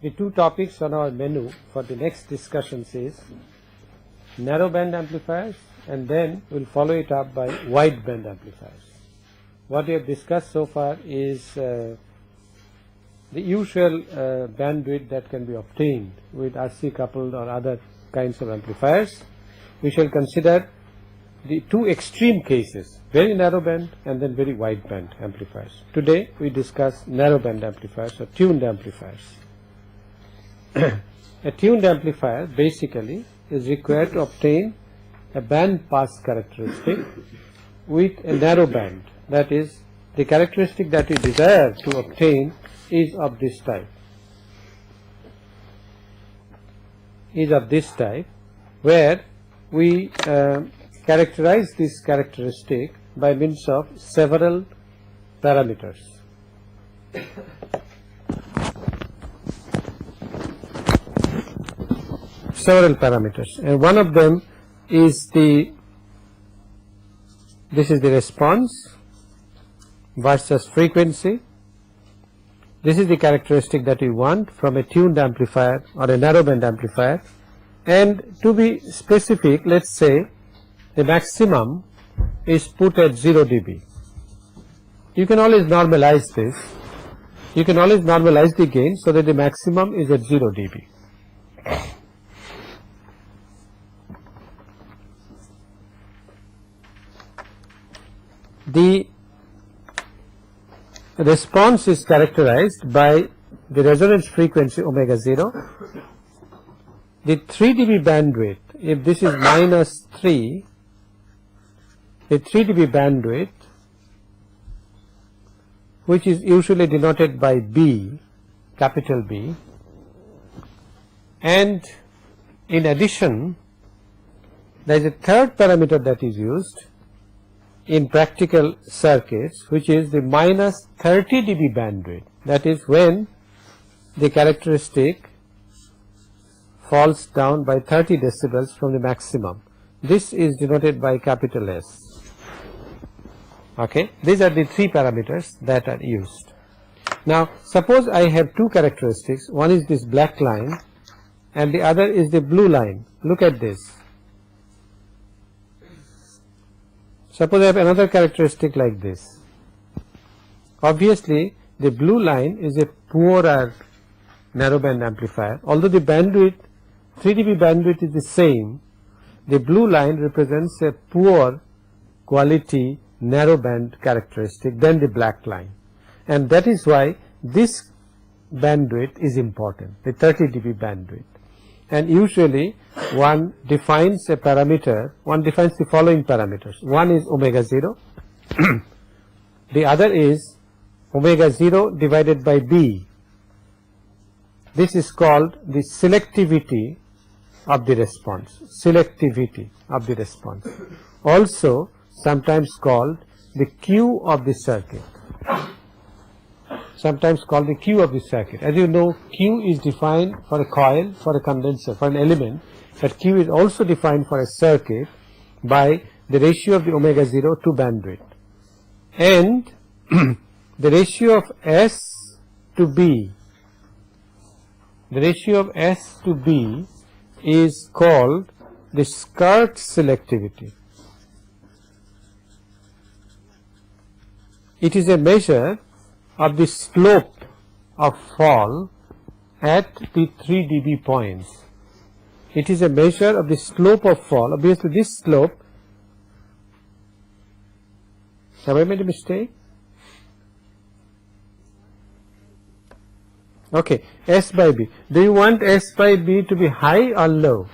The two topics on our menu for the next discussions is narrowband amplifiers, and then we'll follow it up by wideband amplifiers. What we have discussed so far is the usual bandwidth that can be obtained with RC coupled or other kinds of amplifiers. We shall consider the two extreme cases, very narrowband and then very wideband amplifiers. Today we discuss narrowband amplifiers or tuned amplifiers. A tuned amplifier basically is required to obtain a band pass characteristic with a narrow band. That is, the characteristic that we desire to obtain is of this type. Where we characterize this characteristic by means of several parameters. And one of them is this is the response versus frequency. This is the characteristic that we want from a tuned amplifier or a narrowband amplifier, and to be specific, let's say the maximum is put at 0 dB. You can always normalize this. You can always normalize the gain so that the maximum is at 0 dB. The response is characterized by the resonance frequency omega 0, the 3 dB bandwidth. If this is minus 3, the 3 dB bandwidth, which is usually denoted by B, capital B, and in addition there is a third parameter that is used in practical circuits, which is the minus 30 dB bandwidth. That is when the characteristic falls down by 30 decibels from the maximum. This is denoted by capital S. Okay, these are the three parameters that are used. Now suppose I have two characteristics, one is this black line and the other is the blue line. Look at this. Suppose I have another characteristic like this. Obviously the blue line is a poorer narrowband amplifier. Although the bandwidth, 3 dB bandwidth is the same, the blue line represents a poor quality narrowband characteristic than the black line, and that is why this bandwidth is important, the 30 dB bandwidth. And usually one defines a parameter, one defines the following parameters. One is omega 0, the other is omega 0 divided by B. This is called the selectivity of the response, also sometimes called the Q of the circuit. As you know, Q is defined for a coil, for a condenser, for an element, but Q is also defined for a circuit by the ratio of the omega 0 to bandwidth. And the ratio of S to B, is called the skirt selectivity. It is a measure of the slope of fall at the 3 dB points. It is a measure of the slope of fall. Obviously this slope, have I made a mistake? Okay, S by B. Do you want S by B to be high or low?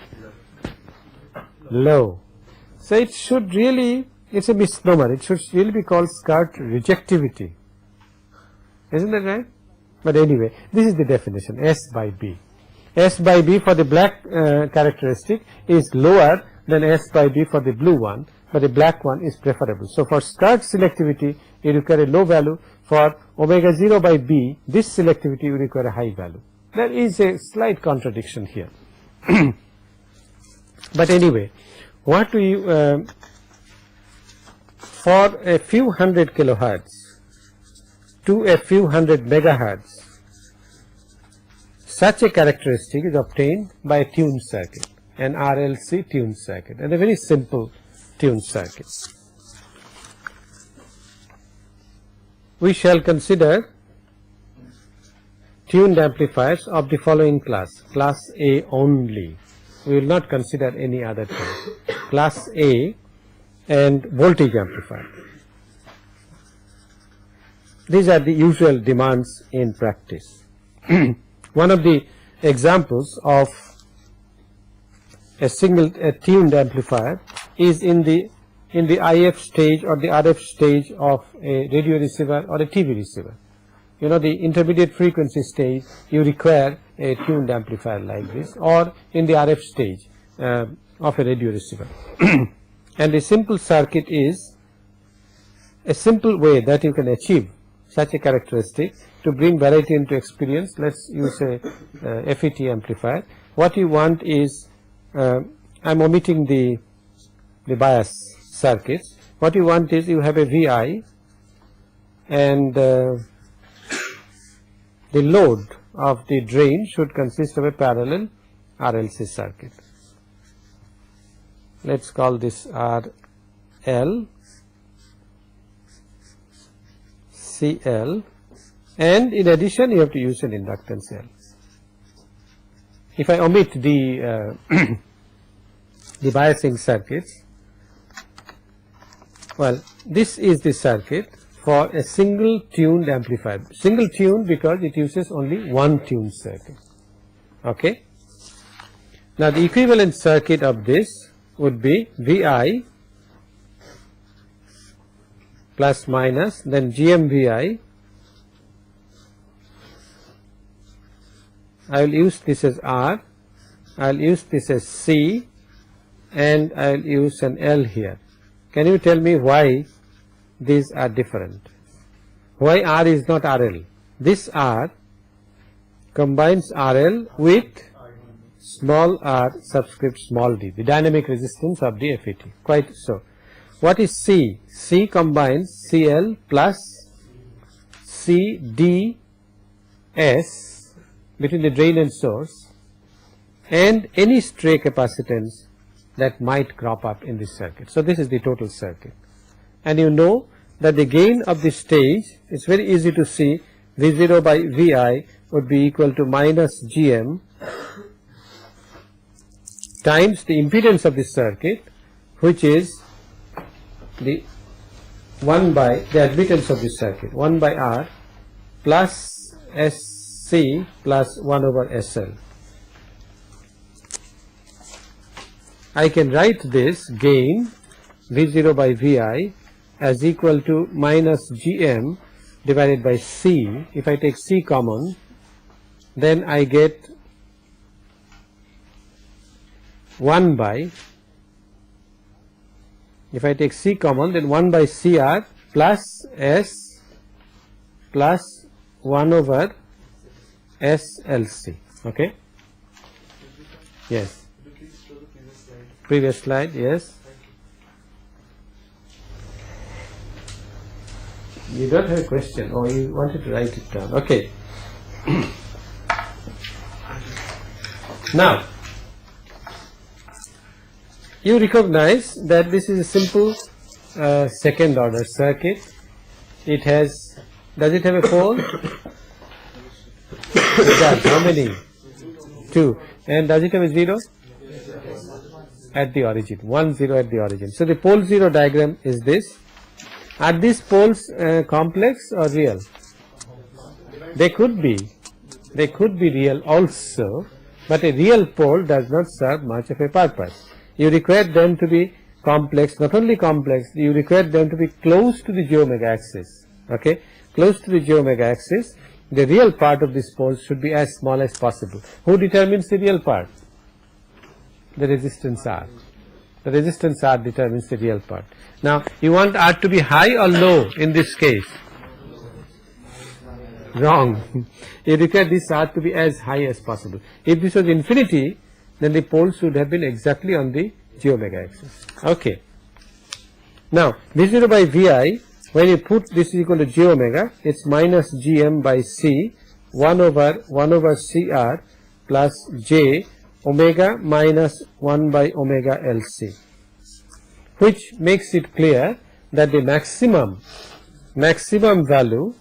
Low. So it should really, it's a misnomer, it should really be called skirt rejectivity. Isn't that right? But anyway, this is the definition, S by B. S by B for the black characteristic is lower than S by B for the blue one, but the black one is preferable. So for skirt selectivity, you require a low value. For omega 0 by B, this selectivity you require a high value. There is a slight contradiction here. But anyway, what we for a few hundred kilohertz to a few hundred megahertz, such a characteristic is obtained by a tuned circuit, an RLC tuned circuit, and a very simple tuned circuit. We shall consider tuned amplifiers of the following class, class A only. We will not consider any other type. Class A and voltage amplifier. These are the usual demands in practice. One of the examples of a tuned amplifier is in the IF stage or the RF stage of a radio receiver or a TV receiver. You know, the intermediate frequency stage, you require a tuned amplifier like this, or in the RF stage of a radio receiver. And a simple circuit is a simple way that you can achieve such a characteristic to bring variety into experience. Let's use a FET amplifier. What you want is, I'm omitting the bias circuits. What you want is you have a VI and the load of the drain should consist of a parallel RLC circuit. Let's call this RL, CL, and in addition you have to use an inductance L. If I omit the the biasing circuits, well, this is the circuit for a single tuned amplifier. Single tuned because it uses only one tuned circuit. Okay. Now the equivalent circuit of this would be VI plus minus, then GMVI. I will use this as R, I will use this as C, and I will use an L here. Can you tell me why these are different? Why R is not RL? This R combines RL with small r subscript small d, the dynamic resistance of the FET. Quite so. What is C? C combines CL plus CDS between the drain and source and any stray capacitance that might crop up in this circuit. So this is the total circuit. And you know that the gain of the stage, it's very easy to see, V0 by Vi would be equal to minus Gm times the impedance of the circuit, which is the 1 by the admittance of the circuit, 1 by R plus SC plus 1 over SL. I can write this gain V0 by Vi as equal to minus Gm divided by C. If I take C common, then I get 1 by, if I take C common, then 1 by CR plus S plus 1 over SLC. Okay? Yes. Previous slide, yes. You don't have a question, or you wanted to write it down. Okay. Now, you recognize that this is a simple second order circuit. It has, does it have a pole? It does. How many? 2. And does it have a 0? At the origin. 1 0 at the origin. So the pole 0 diagram is this. Are these poles complex or real? They could be. They could be real also, but a real pole does not serve much of a purpose. You require them to be complex, not only complex, you require them to be close to the j omega axis. Okay? Close to the j omega axis, the real part of this pole should be as small as possible. Who determines the real part? The resistance R. The resistance R determines the real part. Now, you want R to be high or low in this case? Wrong. You require this R to be as high as possible. If this was infinity, then the pole should have been exactly on the j omega axis. Okay. Now, V0 by Vi, when you put this is equal to j omega, it's minus Gm by C, 1 over CR plus J omega minus 1 by omega LC, which makes it clear that the maximum value,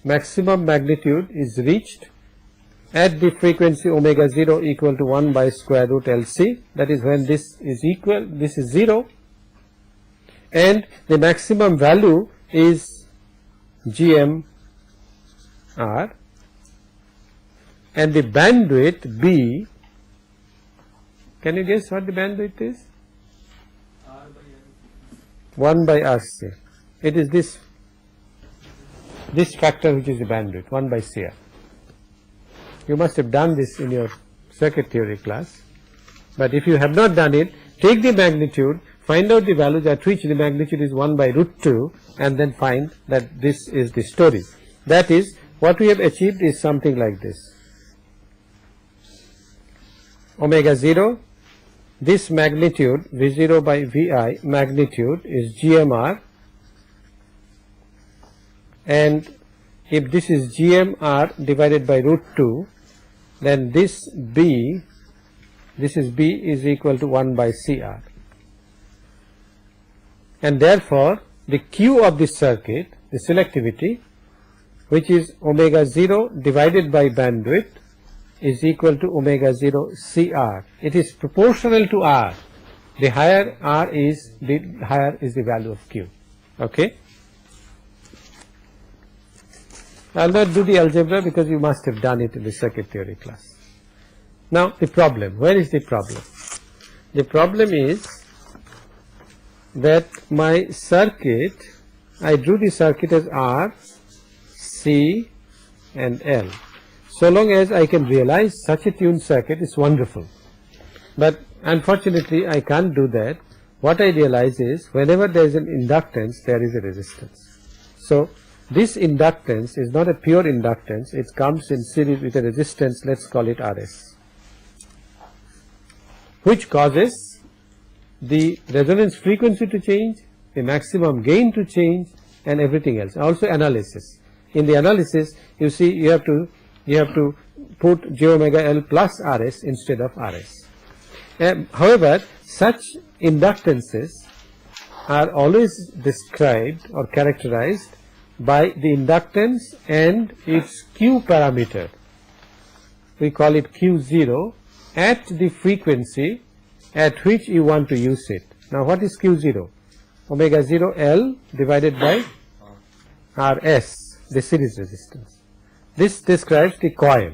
maximum magnitude is reached at the frequency omega 0 equal to 1 by square root LC, that is when this is equal, this is 0, and the maximum value is GMR, and the bandwidth B, can you guess what the bandwidth is? 1 by RC. It is this factor which is the bandwidth, 1 by CR. You must have done this in your circuit theory class, but if you have not done it, take the magnitude, find out the values at which the magnitude is 1 by root 2, and then find that this is the story. That is, what we have achieved is something like this. Omega 0, this magnitude V0 by Vi magnitude is GMR, and if this is GMR divided by root 2, then this B is equal to 1 by CR, and therefore the Q of this circuit, the selectivity, which is omega 0 divided by bandwidth, is equal to omega 0 CR. It is proportional to R. The higher R is, the higher is the value of Q. Okay? I will not do the algebra because you must have done it in the circuit theory class. Now the problem, where is the problem? The problem is that my circuit, I drew the circuit as R, C and L. So long as I can realize such a tuned circuit is wonderful, but unfortunately I can't do that. What I realize is whenever there is an inductance, there is a resistance. So this inductance is not a pure inductance, it comes in series with a resistance, let's call it RS, which causes the resonance frequency to change, the maximum gain to change, and everything else. Also analysis. In the analysis, you see you have to put j omega L plus RS instead of RS. However, such inductances are always described or characterized by the inductance and its Q parameter. We call it Q0 at the frequency at which you want to use it. Now what is Q0? Omega 0 L divided by RS, the series resistance. This describes the coil.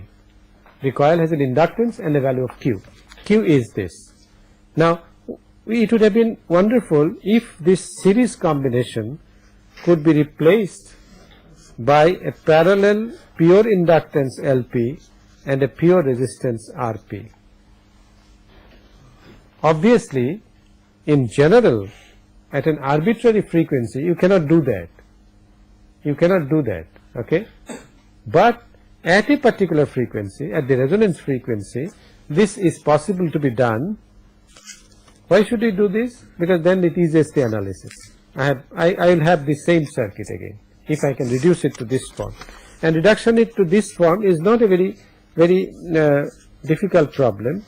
The coil has an inductance and a value of Q. Q is this. Now it would have been wonderful if this series combination could be replaced by a parallel pure inductance LP and a pure resistance RP. Obviously, in general, at an arbitrary frequency, you cannot do that. You cannot do that, okay? But at a particular frequency, at the resonance frequency, this is possible to be done. Why should we do this? Because then it eases the analysis. I will have the same circuit again if I can reduce it to this form. And reduction it to this form is not a very difficult problem.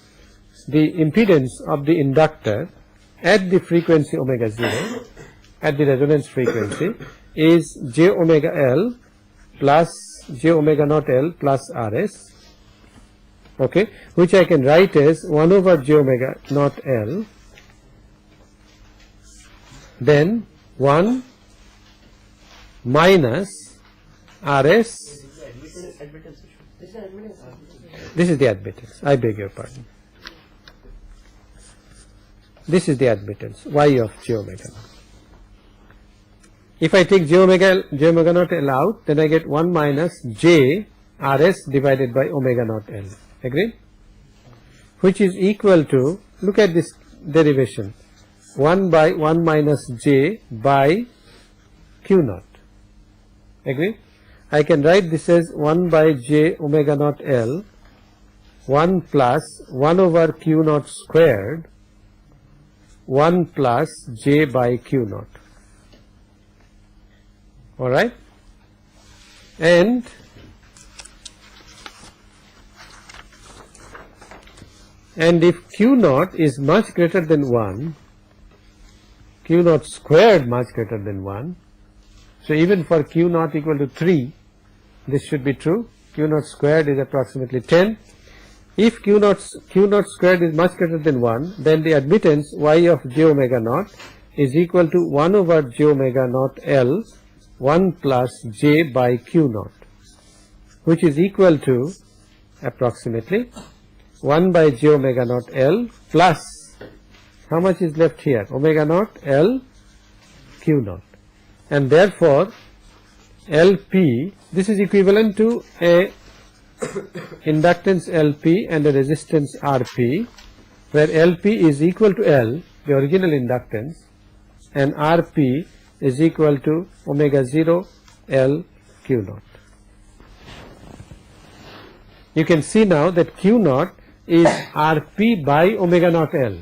The impedance of the inductor at the frequency omega 0, at the resonance frequency, is j omega L plus j omega naught L plus RS, okay, which I can write as 1 over j omega naught L, then 1 minus RS. This is the admittance. I beg your pardon. This is the admittance, y of j omega naught. If I take j omega naught L out, then I get 1 minus j RS divided by omega naught L. Agreed? Which is equal to, look at this derivation, 1 by 1 minus j by q naught. Agreed? I can write this as 1 by j omega naught L, 1 plus 1 over q naught squared, 1 plus j by q naught. Alright? And and if Q naught is much greater than 1, Q naught squared much greater than 1, so even for Q naught equal to 3, this should be true. Q naught squared is approximately 10. If Q naught squared is much greater than 1, then the admittance Y of j omega naught is equal to 1 over j omega naught L 1 plus j by Q naught, which is equal to approximately 1 by j omega naught L plus, how much is left here? Omega naught L Q naught. And therefore, LP, this is equivalent to a inductance LP and a resistance RP, where LP is equal to L, the original inductance, and RP is equal to omega 0 L Q naught. You can see now that Q naught is RP by omega naught L.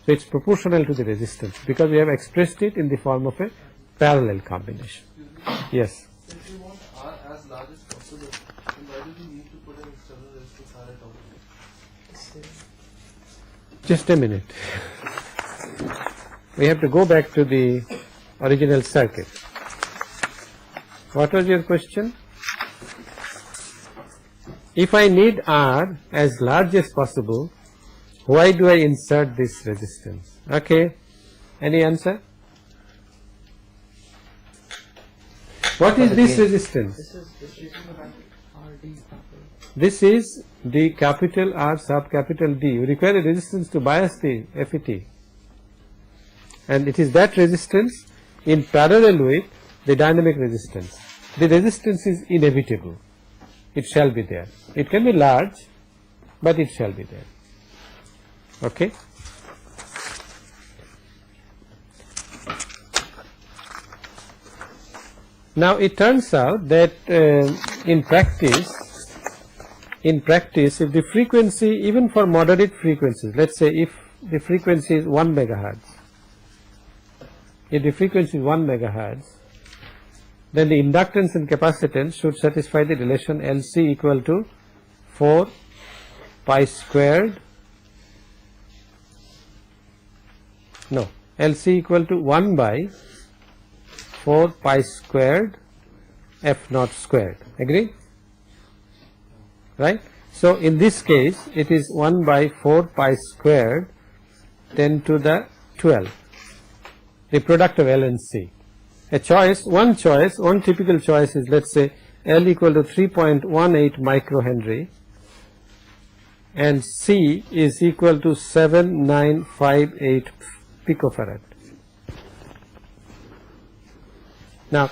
So it's proportional to the resistance because we have expressed it in the form of a parallel combination. Yes. If you want R as large as possible, then why do we need to put an external resistance R at all? Just a minute. We have to go back to the original circuit. What was your question? If I need R as large as possible, why do I insert this resistance? Okay. Any answer? What is this resistance? This is the capital R sub capital D. You require a resistance to bias the FET. And it is that resistance in parallel with the dynamic resistance. The resistance is inevitable. It shall be there. It can be large, but it shall be there. Okay? Now it turns out that in practice, if the frequency, even for moderate frequencies, let's say if the frequency is 1 megahertz, if the frequency is 1 megahertz, then the inductance and capacitance should satisfy the relation LC equal to 4 pi squared, no, LC equal to 1 by 4 pi squared F naught squared. Agree? Right? So in this case, it is 1 by 4 pi squared 10 to the 12, the product of L and C. A choice, one typical choice is, let's say L equal to 3.18 microhenry and C is equal to 7958 picofarad. Now,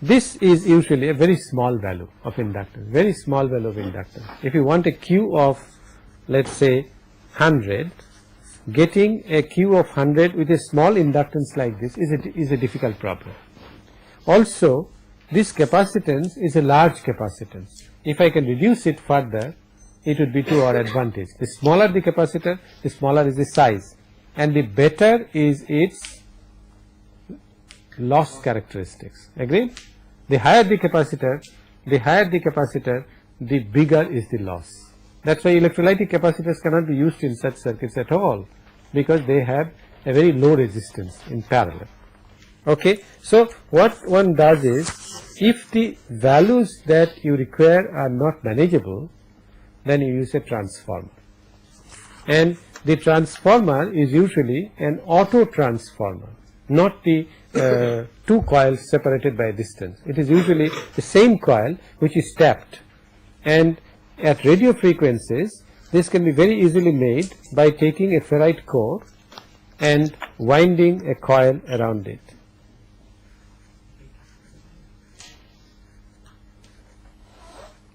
this is usually a very small value of inductance, very small value of inductance. If you want a Q of, let's say, 100, getting a Q of 100 with a small inductance like this is a difficult problem. Also, this capacitance is a large capacitance. If I can reduce it further, it would be to our advantage. The smaller the capacitor, the smaller is the size, and the better is its loss characteristics. Agree? The higher the capacitor, the bigger is the loss. That's why electrolytic capacitors cannot be used in such circuits at all, because they have a very low resistance in parallel. Okay, so what one does is, if the values that you require are not manageable, then you use a transformer. And the transformer is usually an auto transformer, not the two coils separated by a distance. It is usually the same coil which is tapped, and at radio frequencies this can be very easily made by taking a ferrite core and winding a coil around it.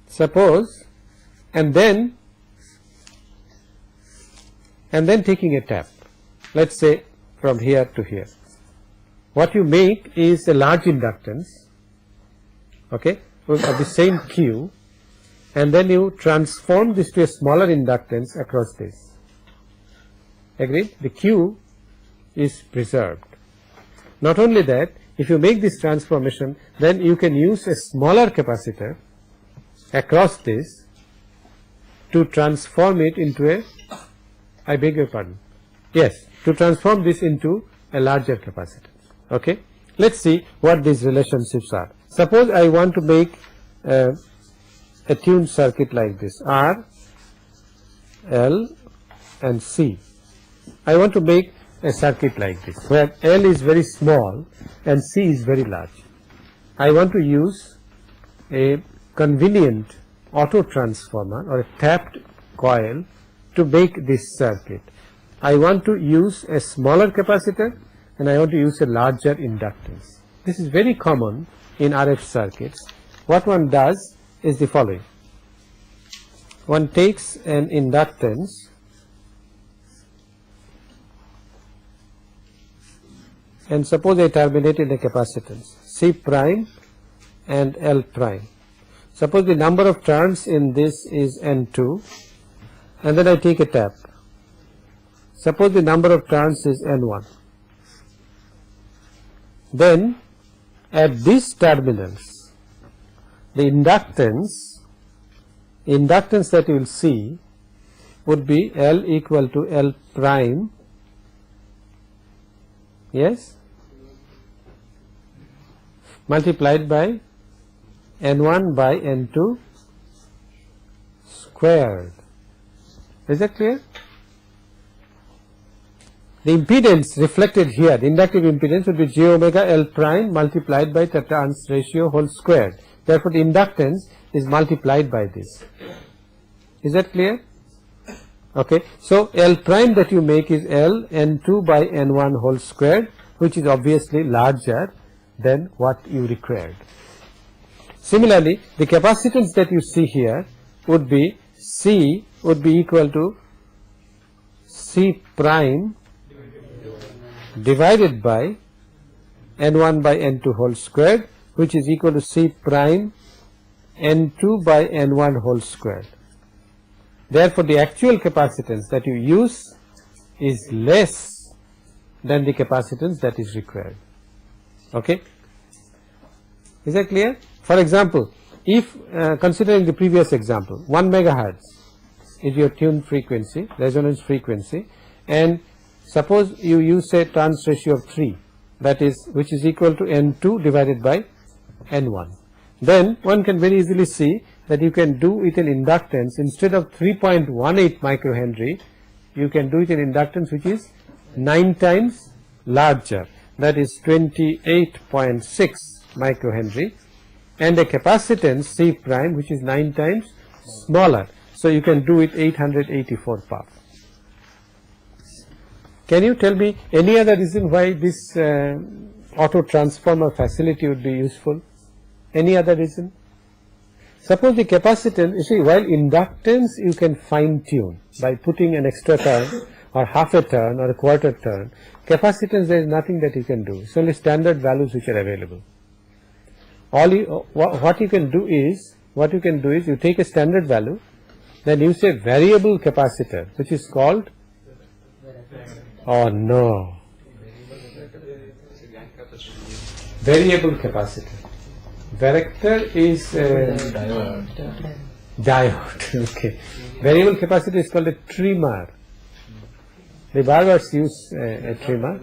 Suppose, and then taking a tap, let's say from here to here. What you make is a large inductance, okay, of the same Q, and then you transform this to a smaller inductance across this. Agreed? The Q is preserved. Not only that, if you make this transformation, then you can use a smaller capacitor across this, to transform it into a, I beg your pardon, yes, to transform this into a larger capacitance. Okay, let's see what these relationships are. Suppose I want to make a tuned circuit like this, R, L and C. I want to make a circuit like this where L is very small and C is very large. I want to use a convenient auto transformer or a tapped coil to make this circuit. I want to use a smaller capacitor and I want to use a larger inductance. This is very common in RF circuits. What one does is the following. One takes an inductance and suppose I terminate in a capacitance C prime and L prime. Suppose the number of turns in this is N2 and then I take a tap. Suppose the number of turns is N1. Then at these terminals the inductance that you will see would be L equal to L prime, yes, multiplied by N1 by N2 squared. Is that clear? The impedance reflected here, the inductive impedance would be j omega L prime multiplied by the turns ratio whole squared. Therefore, the inductance is multiplied by this. Is that clear? Okay. So, L prime that you make is L N2 by N1 whole squared, which is obviously larger than what you required. Similarly, the capacitance that you see here would be C would be equal to C prime divided by N1 by N2 whole squared, which is equal to C prime N2 by N1 whole squared. Therefore, the actual capacitance that you use is less than the capacitance that is required. Okay. Is that clear? For example, if considering the previous example, 1 megahertz is your tuned frequency, resonance frequency, and suppose you use a turns ratio of 3, that is, which is equal to N2 divided by N1. Then one can very easily see that you can do with an inductance instead of 3.18 microhenry, you can do it in inductance which is 9 times larger, that is 28.6 microhenry, and a capacitance C prime which is 9 times smaller. So you can do it 884 power. Can you tell me any other reason why this auto transformer facility would be useful? Any other reason? Suppose the capacitance, you see, while inductance you can fine tune by putting an extra turn or half a turn or a quarter turn. Capacitance, there is nothing that you can do. It's only standard values which are available. What you can do is you take a standard value, then use a variable capacitor which is called, oh no, variable capacitor. Varactor is diode. Okay. Variable capacitor is called a trimmer. The barbers use a trimmer.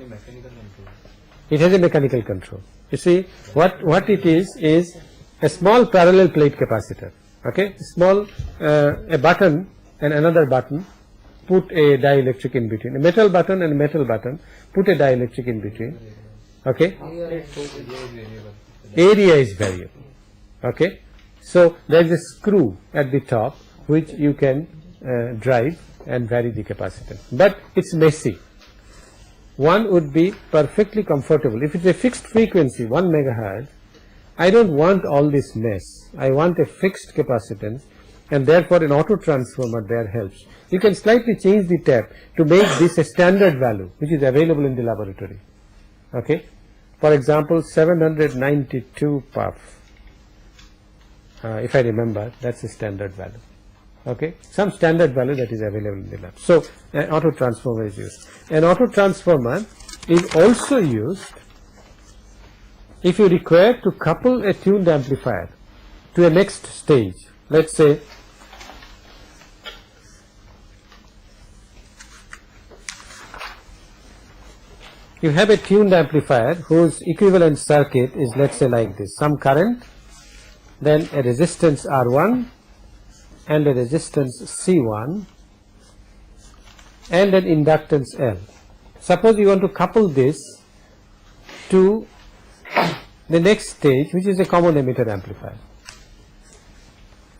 It has a mechanical control. You see, what it is a small parallel plate capacitor. Okay, small a button and another button. Put a dielectric in between. A metal button and a metal button. Put a dielectric in between. Okay. Area is variable. Okay. So there is a screw at the top which you can drive and vary the capacitance. But it's messy. One would be perfectly comfortable. If it's a fixed frequency, 1 megahertz, I don't want all this mess. I want a fixed capacitance, and therefore an auto transformer there helps. You can slightly change the tap to make this a standard value which is available in the laboratory. Okay. For example, 792 puff. If I remember, that's a standard value. Okay, some standard value that is available in the lab. So, an auto transformer is used. An auto transformer is also used if you require to couple a tuned amplifier to a next stage. Let's say you have a tuned amplifier whose equivalent circuit is, let's say, like this: some current, then a resistance R1 and a resistance C1 and an inductance L. Suppose you want to couple this to the next stage, which is a common emitter amplifier.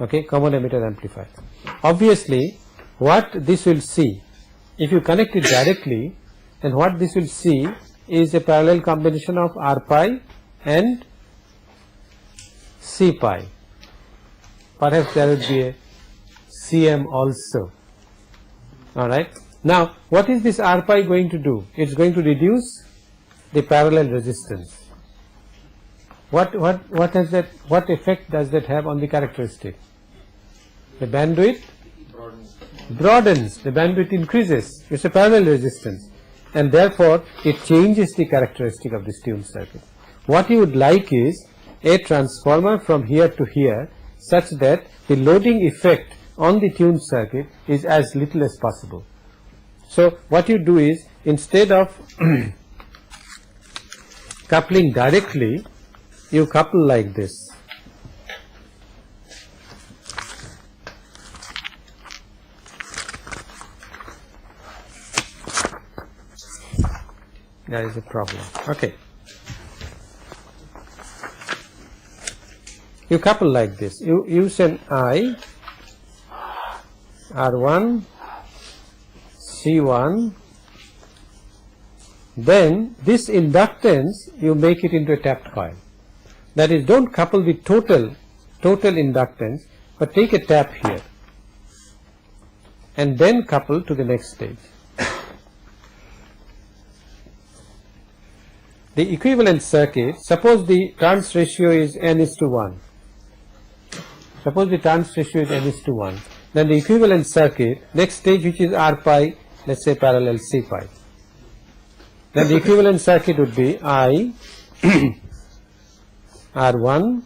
Okay, common emitter amplifier. Obviously, what this will see, if you connect it directly, then what this will see is a parallel combination of R pi and C pi. Perhaps there would be a CM also. Alright. Now, what is this R pi going to do? It's going to reduce the parallel resistance. What effect does that have on the characteristic? The bandwidth broadens, the bandwidth increases. It's a parallel resistance, and therefore it changes the characteristic of this tuned circuit. What you would like is a transformer from here to here, such that the loading effect on the tuned circuit is as little as possible. So what you do is, instead of coupling directly, you couple like this. There is a problem. Okay. You couple like this. You use an I, R1, C1, then this inductance you make it into a tapped coil. That is, don't couple the total inductance, but take a tap here and then couple to the next stage. The equivalent circuit, suppose the turns ratio is n:1. Suppose the turns ratio is n:1. Then the equivalent circuit, next stage, which is R pi, let's say parallel C pi. Then the equivalent circuit would be I R1,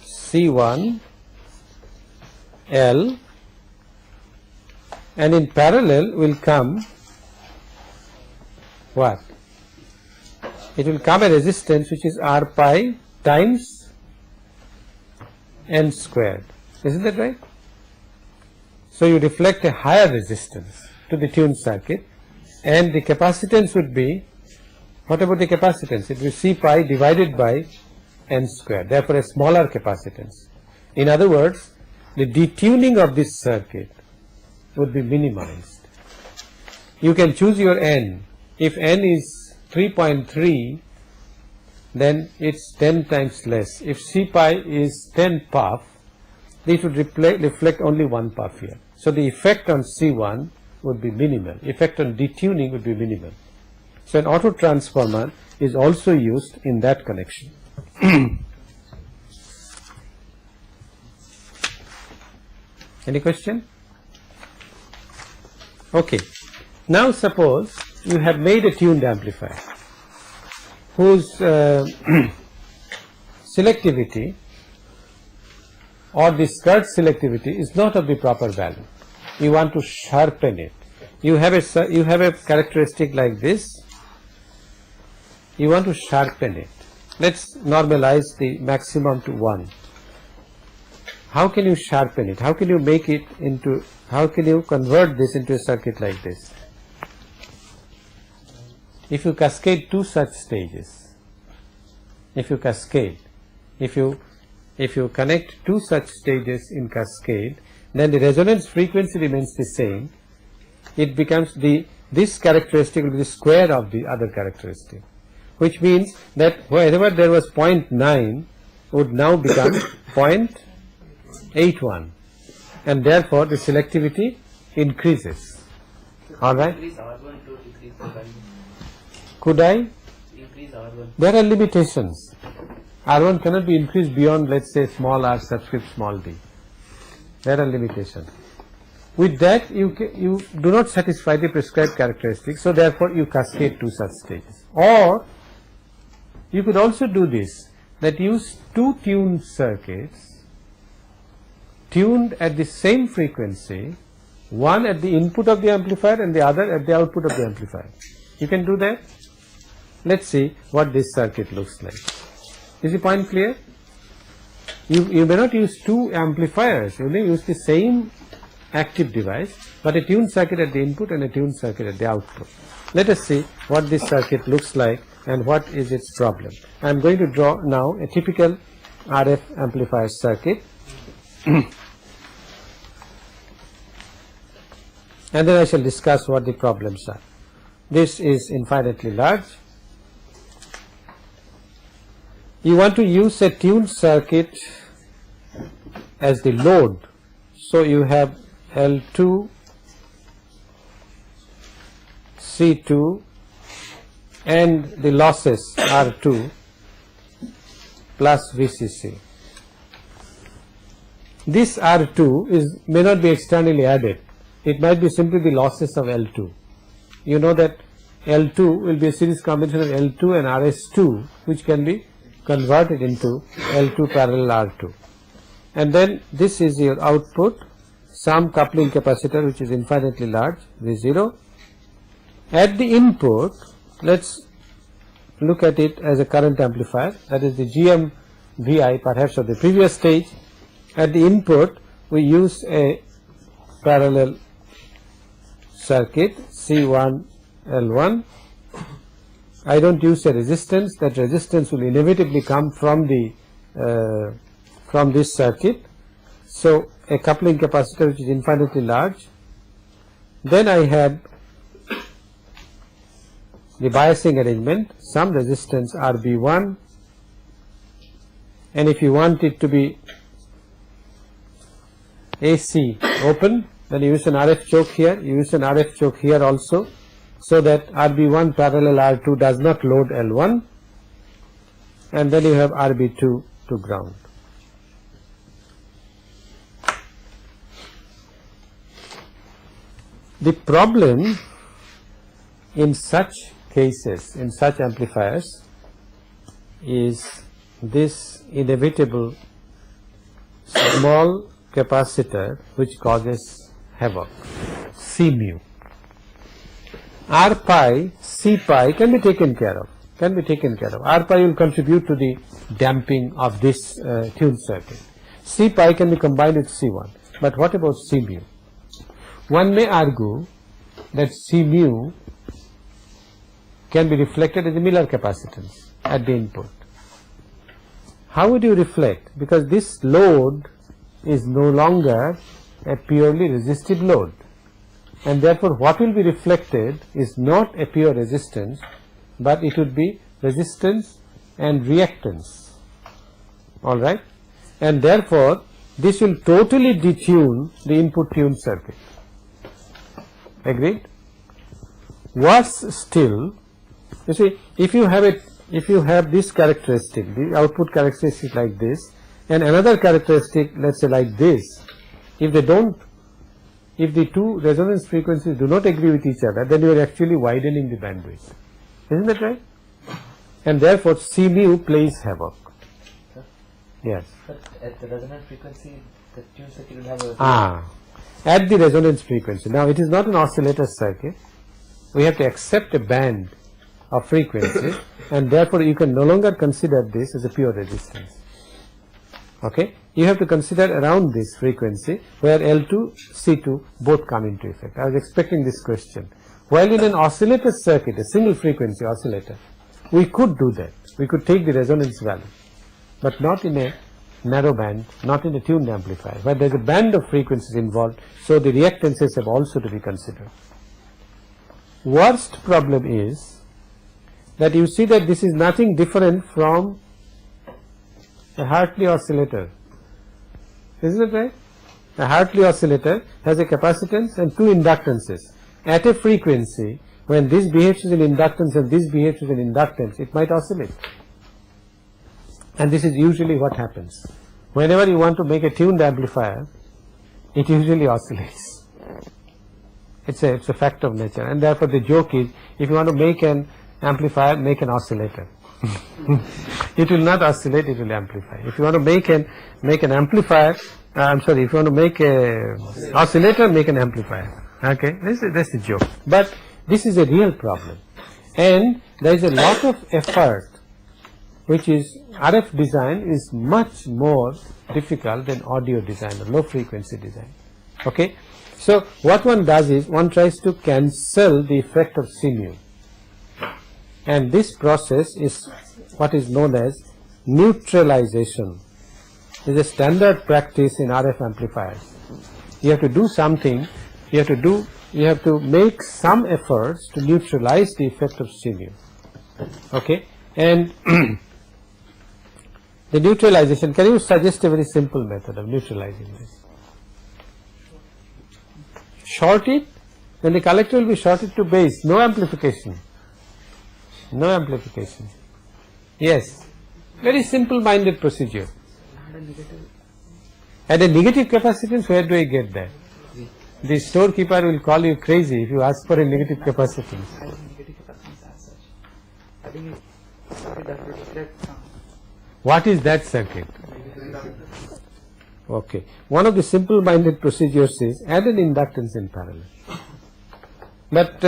C1, L, and in parallel will come what? It will come a resistance which is R pi times n squared. Isn't that right? So you reflect a higher resistance to the tuned circuit, and the capacitance would be, what about the capacitance? It will be C pi divided by n squared, therefore a smaller capacitance. In other words, the detuning of this circuit would be minimized. You can choose your n. If n is 3.3, then it's 10 times less. If C pi is 10 puff, it would reflect only 1 puff here. So the effect on C1 would be minimal. Effect on detuning would be minimal. So an auto transformer is also used in that connection. Any question? Okay. Now suppose you have made a tuned amplifier whose selectivity or the skirt selectivity is not of the proper value. You want to sharpen it. You have a characteristic like this. You want to sharpen it. Let's normalize the maximum to 1. How can you sharpen it? How can you make it into, how can you convert this into a circuit like this? If you cascade 2 such stages, if you connect 2 such stages in cascade, then the resonance frequency remains the same. It becomes this characteristic will be the square of the other characteristic, which means that wherever there was 0.9 would now become 0.81, and therefore the selectivity increases. All right. Increase R1 to decrease the value. Could I? Increase R1. There are limitations. R1 cannot be increased beyond, let's say, small r subscript small d. There are limitations. With that, you do not satisfy the prescribed characteristics, so therefore you cascade 2 such stages. Or you could also do this, that use 2 tuned circuits, tuned at the same frequency, one at the input of the amplifier and the other at the output of the amplifier. You can do that? Let's see what this circuit looks like. Is the point clear? You may not use two amplifiers, you may use the same active device, but a tuned circuit at the input and a tuned circuit at the output. Let us see what this circuit looks like and what is its problem. I am going to draw now a typical RF amplifier circuit and then I shall discuss what the problems are. This is infinitely large. You want to use a tuned circuit as the load, so you have L2, C2 and the losses R2 plus VCC. This R2 may not be externally added, it might be simply the losses of L2. You know that L2 will be a series combination of L2 and RS2, which can be converted into L2 parallel R2. And then this is your output, some coupling capacitor which is infinitely large, V0. At the input, let's look at it as a current amplifier, that is the GMVI perhaps of the previous stage. At the input, we use a parallel circuit C1 L1. I don't use a resistance, that resistance will inevitably come from the from this circuit. So a coupling capacitor which is infinitely large. Then I have the biasing arrangement, some resistance RB1, and if you want it to be AC open, then you use an RF choke here, you use an RF choke here also, so that RB1 parallel R2 does not load L1, and then you have RB2 to ground. The problem in such cases, in such amplifiers, is this inevitable small capacitor which causes havoc, C mu. R pi, C pi can be taken care of, R pi will contribute to the damping of this tuned circuit. C pi can be combined with C1, but what about C mu? One may argue that C mu can be reflected as a Miller capacitance at the input. How would you reflect? Because this load is no longer a purely resistive load, and therefore what will be reflected is not a pure resistance, but it would be resistance and reactance, alright, and therefore this will totally detune the input tuned circuit. Agreed? Worse still, you see, if you have this characteristic, the output characteristic like this, and another characteristic, let's say like this, if the two resonance frequencies do not agree with each other, then you are actually widening the bandwidth. Isn't that right? And therefore C mu plays havoc. Yes. But at the resonance frequency, the tuned circuit will have a... At the resonance frequency. Now it is not an oscillator circuit. We have to accept a band of frequencies, and therefore you can no longer consider this as a pure resistance. Okay? You have to consider around this frequency where L2, C2 both come into effect. I was expecting this question. While in an oscillator circuit, a single frequency oscillator, we could do that. We could take the resonance value, but not in a narrow band, not in a tuned amplifier, where there is a band of frequencies involved, so the reactances have also to be considered. Worst problem is that you see that this is nothing different from a Hartley oscillator. Isn't it right? A Hartley oscillator has a capacitance and two inductances. At a frequency, when this behaves as an inductance and this behaves as an inductance, it might oscillate. And this is usually what happens. Whenever you want to make a tuned amplifier, it usually oscillates. It's a fact of nature, and therefore the joke is, if you want to make an amplifier, make an oscillator. It will not oscillate, it will amplify. If you want to make an amplifier, if you want to make a oscillator, make an amplifier. Okay, that's the joke. But this is a real problem. and there is a lot of effort, which is RF design is much more difficult than audio design or low frequency design. Okay, so what one does is one tries to cancel the effect of C mu, and this process is what is known as neutralization. It is a standard practice in RF amplifiers. You have to do something, you have to make some efforts to neutralize the effect of C mu. Okay, and the neutralization, can you suggest a very simple method of neutralizing this? Short it, then the collector will be shorted to base, no amplification. No amplification. Yes, very simple minded procedure. At a negative capacitance, where do I get that? The storekeeper will call you crazy if you ask for a negative capacitance. I have negative capacitance as such. I think it does reflect some. What is that circuit? Okay. One of the simple minded procedures is add an inductance in parallel. But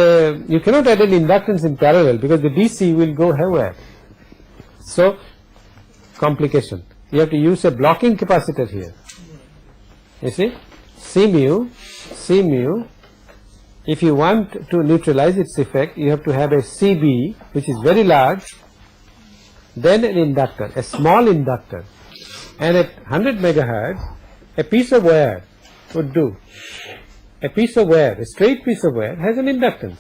you cannot add an inductance in parallel because the DC will go where? So, complication. You have to use a blocking capacitor here. You see? C mu, if you want to neutralize its effect, you have to have a CB, which is very large, then an inductor, a small inductor, and at 100 megahertz, a piece of wire would do. A piece of wire, a straight piece of wire has an inductance.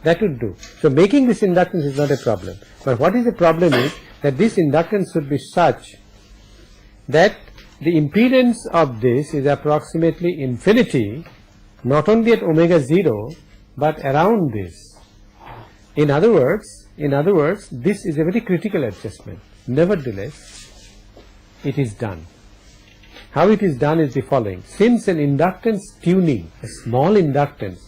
That would do. So making this inductance is not a problem. But what is the problem is that this inductance should be such that the impedance of this is approximately infinity, not only at omega 0, but around this. In other words, this is a very critical adjustment. Nevertheless, it is done. How it is done is the following. Since an inductance tuning, a small inductance,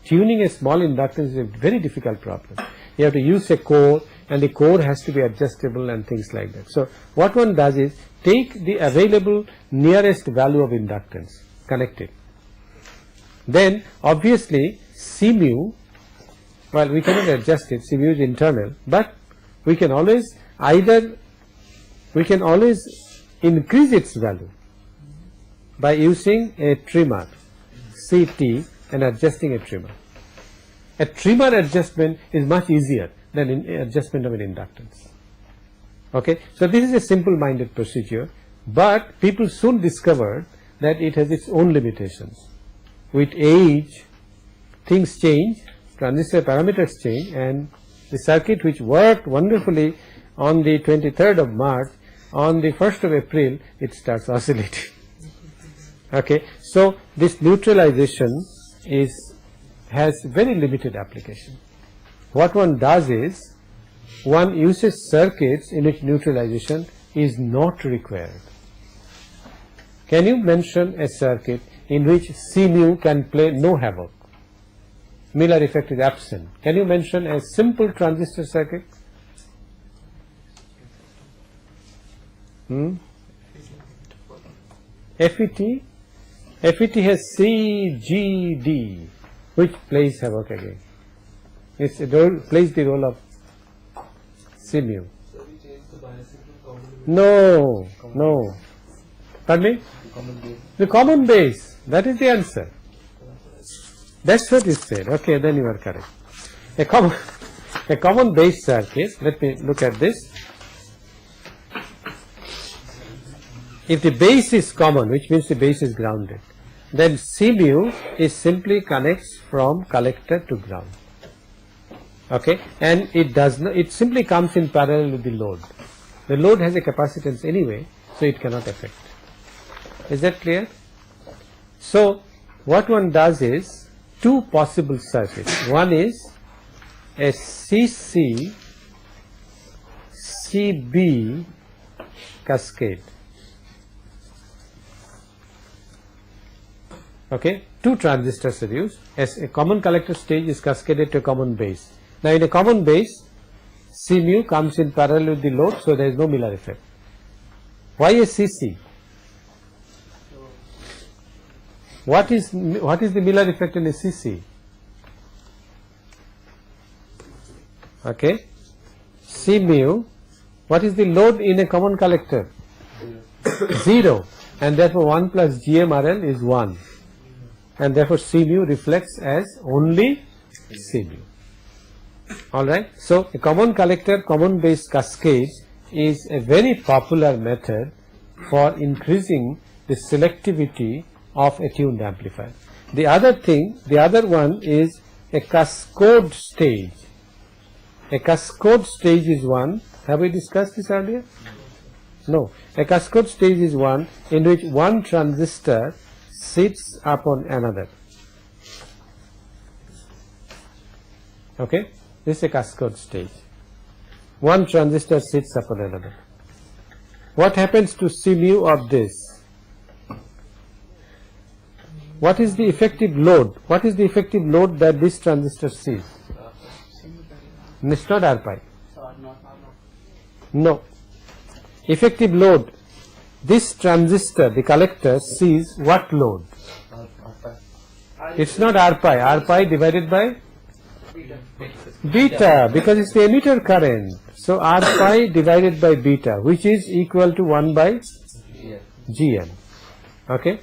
tuning a small inductance is a very difficult problem. You have to use a core, and the core has to be adjustable and things like that. So what one does is take the available nearest value of inductance, connect it. Then obviously C mu, well, we cannot adjust it, C mu is internal, but we can always increase its value by using a trimmer, CT, and adjusting a trimmer. A trimmer adjustment is much easier than adjustment of an inductance. Okay, so this is a simple minded procedure, but people soon discovered that it has its own limitations. With age, things change, transistor parameters change, and the circuit which worked wonderfully on the 23rd of March, on the 1st of April, it starts oscillating. Okay, so this neutralization has very limited application. What one does is, one uses circuits in which neutralization is not required. Can you mention a circuit in which C mu can play no havoc? Miller effect is absent. Can you mention a simple transistor circuit? FET? FET has CGD, which plays havoc again. It plays the role of C mu. So we change the biasing to common. No. Pardon me? Common base. The common base. That is the answer. That's what is said. Okay, then you are correct. A common base circuit. Let me look at this. If the base is common, which means the base is grounded, then C mu is simply connects from collector to ground. Okay, and it simply comes in parallel with the load. The load has a capacitance anyway, so it cannot affect. Is that clear? So what one does is two possible circuits. One is a CC CB cascade. Okay, two transistors are used. As a common collector stage is cascaded to a common base. Now in a common base, C mu comes in parallel with the load, so there is no Miller effect. Why a CC? What is the Miller effect in a CC? Okay, C mu. What is the load in a common collector? 0, and therefore 1 plus GMRL is 1, and therefore C mu reflects as only C mu. Alright, so a common collector, common base cascade is a very popular method for increasing the selectivity of a tuned amplifier. The other one is a cascode stage. A cascode stage is one. Have we discussed this earlier? No. A cascode stage is one in which one transistor sits upon another. Okay? This is a cascode stage. One transistor sits upon another. What happens to C mu of this? What is the effective load? What is the effective load that this transistor sees? It's not R pi. No. Effective load. This transistor, the collector, sees what load? It's not R pi. R pi divided by beta, because it's the emitter current. So R pi divided by beta, which is equal to 1 by Gm. Okay?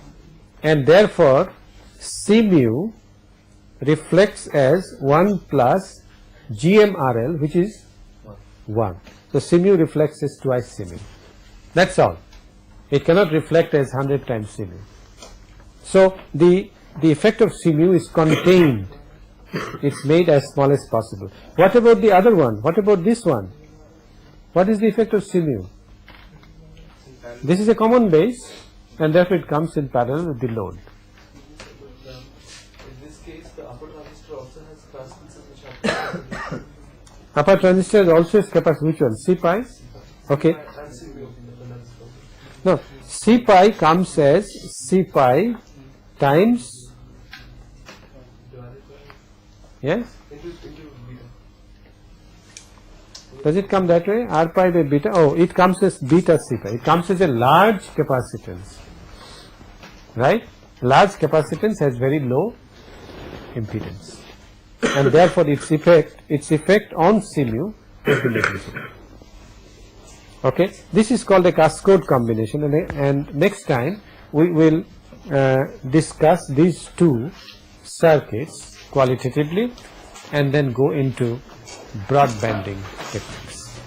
And therefore, C mu reflects as 1 plus GMRL, which is 1. So C mu reflects as twice C mu. That's all. It cannot reflect as 100 times C mu. So the effect of C mu is contained. It's made as small as possible. What about the other one? What about this one? What is the effect of C mu? This is a common base, and therefore it comes in parallel with the load. In this case, the upper transistor also has capacitances which are Upper transistor also is capacitance. Which one? C pi? Okay. and C mu. No. C pi comes as C pi times. Yes? Into beta. Does it come that way? R pi by beta? Oh, it comes as beta C pi. It comes as a large capacitance. Right? Large capacitance has very low impedance. And therefore its effect on C mu is negligible. Okay? This is called a cascode combination, and next time we will discuss these two circuits qualitatively and then go into broadbanding techniques.